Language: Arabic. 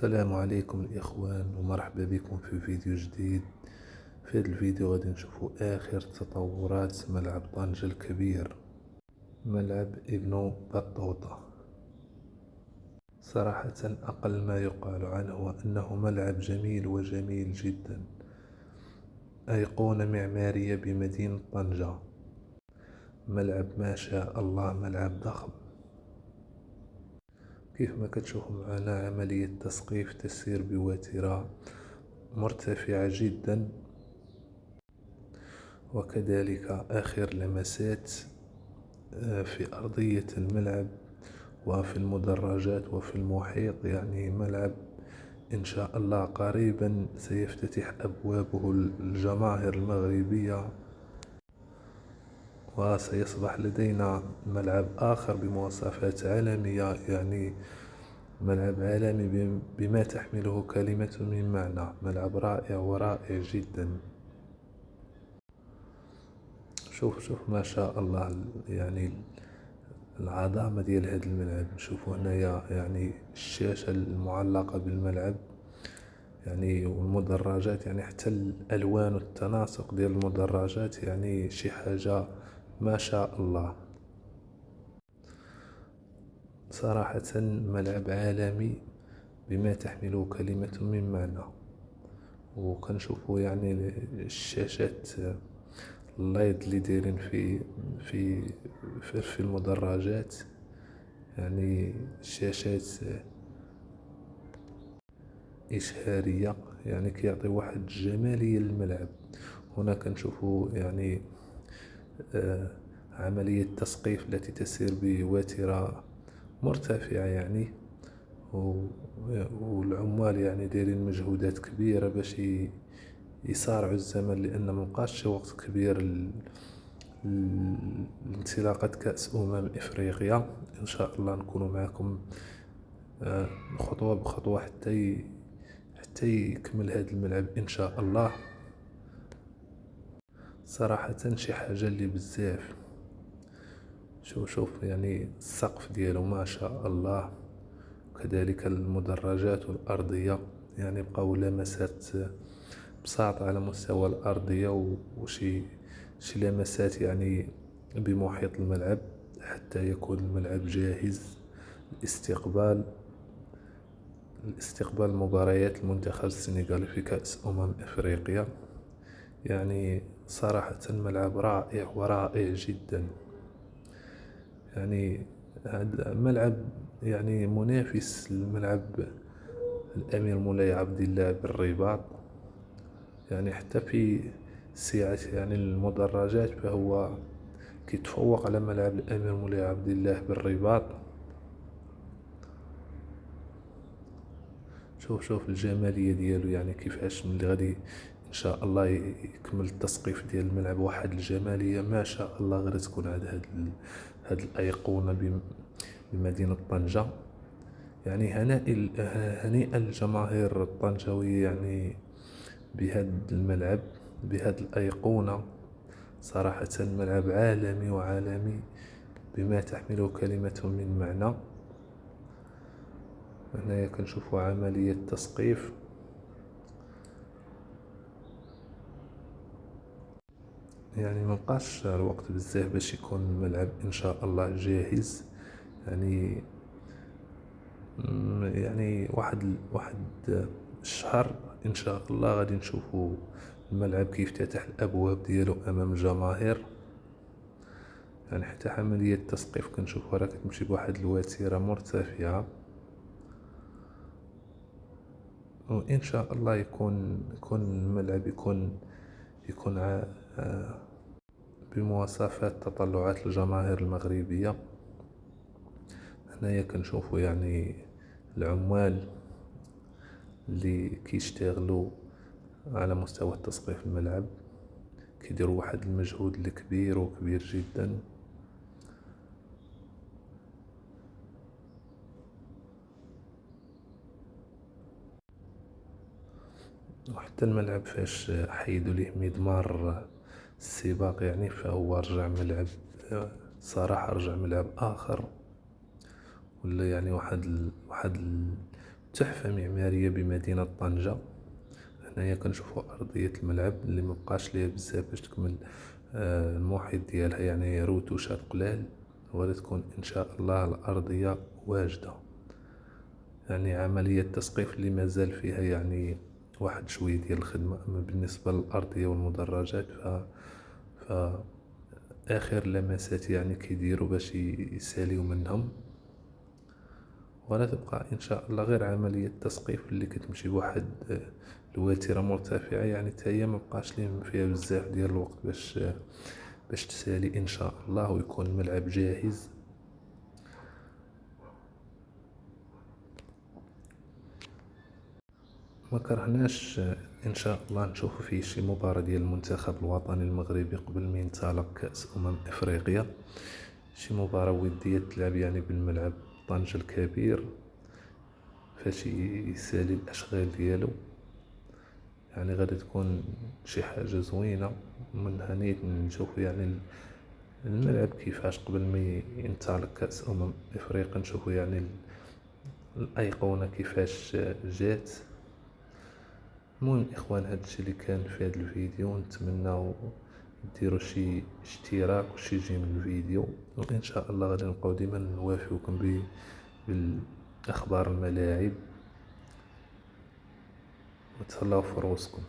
السلام عليكم الإخوان ومرحبا بكم في فيديو جديد. في هذا الفيديو غادي نشوفوا آخر تطورات ملعب طنجة الكبير، ملعب ابن بطوطة. صراحة أقل ما يقال عنه أنه ملعب جميل وجميل جدا، أيقونة معمارية بمدينة طنجة. ملعب ما شاء الله، ملعب ضخم. كيف ما كتشوفوا معنا عملية تسقيف تسير بوتيرة مرتفعة جدا، وكذلك آخر لمسات في أرضية الملعب وفي المدرجات وفي المحيط. يعني ملعب إن شاء الله قريبا سيفتتح أبوابه للجماهير المغربية، وسيصبح لدينا ملعب آخر بمواصفات عالمية، يعني ملعب عالمي بما تحمله كلمة من معنى. ملعب رائع ورائع جدا. شوف ما شاء الله، يعني العظمة ديال هذا الملعب. نشوفوا هنايا يعني الشاشة المعلقة بالملعب، يعني والمدرجات، يعني حتى الألوان والتناسق ديال المدرجات يعني شي حاجة ما شاء الله. صراحة ملعب عالمي بما تحمله كلمة من معنى. وكنشوفوا يعني الشاشات اللايد اللي دايرين في في المدرجات، يعني شاشات إشهارية، يعني كيعطي واحد الجمالية للملعب. هنا كنشوفوا يعني عملية تسقيف التي تسير بوتيرة مرتفعة، يعني والعمال يعني دايرين مجهودات كبيرة باش يسارعوا الزمن، لأن مبقاش وقت كبير لانطلاقة كأس إفريقيا. إن شاء الله نكون معكم خطوة بخطوة حتى يكمل هذا الملعب إن شاء الله. صراحة شي حاجة اللي بزاف. شوف يعني السقف ديالو ما شاء الله، وكذلك المدرجات والأرضية، يعني بقاو لمسات بساطة على مستوى الأرضية، وشي لمسات يعني بمحيط الملعب، حتى يكون الملعب جاهز لاستقبال مباريات المنتخب السنغالي في كأس إفريقيا. يعني صراحة ملعب رائع ورائع جدا. يعني هذا ملعب يعني منافس لملعب الأمير مولاي عبد الله بالرباط، يعني حتى في سعة يعني المدرجات فهو كيتفوق على ملعب الأمير مولاي عبد الله بالرباط. شوف الجمالية ديالو، يعني كيفاش ملي غادي ان شاء الله يكمل التسقيف ديال الملعب، واحد الجمالية ما شاء الله غادي تكون عند هاد الأيقونة بمدينة طنجة. يعني هنيئا للجماهير الطنجاوية يعني بهذا الملعب، بهذه الأيقونة. صراحة ملعب عالمي وعالمي بما تحمله كلمة من معنى. هنايا كنشوفوا عملية تسقيف، يعني مبقاش الوقت بزاف باش يكون الملعب ان شاء الله جاهز. يعني واحد الشهر ان شاء الله غادي نشوفوا الملعب كيفتتح الابواب ديالو امام الجماهير. يعني حتى عملية التسقيف كنشوفها راه كتمشي بواحد الوتيرة مرتفعة، وان شاء الله يكون الملعب يكون بمواصفات تطلعات الجماهير المغربية. هنايا كنشوفوا يعني العمال اللي كيشتغلوا على مستوى تسقيف الملعب، كيديروا واحد المجهود الكبير وكبير جدا. وحتى الملعب فاش حيدوا ليه مضمار السباق، يعني فهو رجع ملعب، صراحة رجع ملعب آخر، ولا يعني واحد تحفة معمارية بمدينة طنجة. هنايا كنشوفو أرضية الملعب اللي مبقاش ليها بزاف باش تكمل المحيط ديالها، يعني روتوشات قلال، وغادي تكون إن شاء الله الأرضية واجدة. يعني عملية تسقيف اللي مازال فيها يعني واحد شوية ديال الخدمة. أما بالنسبة للأرضية والمدرجات ف آخر لمسات يعني كيديرو باش يساليو منهم، ولا تبقى إن شاء الله غير عملية تسقيف اللي كتمشي بواحد الوتيرة مرتفعة، يعني تاهي مبقاش ليهم فيها بزاف ديال الوقت باش تسالي إن شاء الله ويكون الملعب جاهز. ما كرهناش ان شاء الله نشوف فيه شي مباراة ديال المنتخب الوطني المغربي قبل ما ينطلق كأس افريقيا، شي مباراة ودية تلعب يعني بالملعب طنجة الكبير فاش يسالي الاشغال ديالو. يعني غادي تكون شي حاجة زوينة، من هنيت نشوف يعني الملعب كيفاش قبل ما ينطلق كأس افريقيا، نشوف يعني الايقونة كيفاش جات. المهم اخوان، هذا الشيء اللي كان في هذا الفيديو، نتمنى ديروا شي اشتراك وشي جيم من الفيديو، وان شاء الله غادي نبقاو ديما نوافيوكم بالاخبار الملاعب. وتهلاو في روسكم.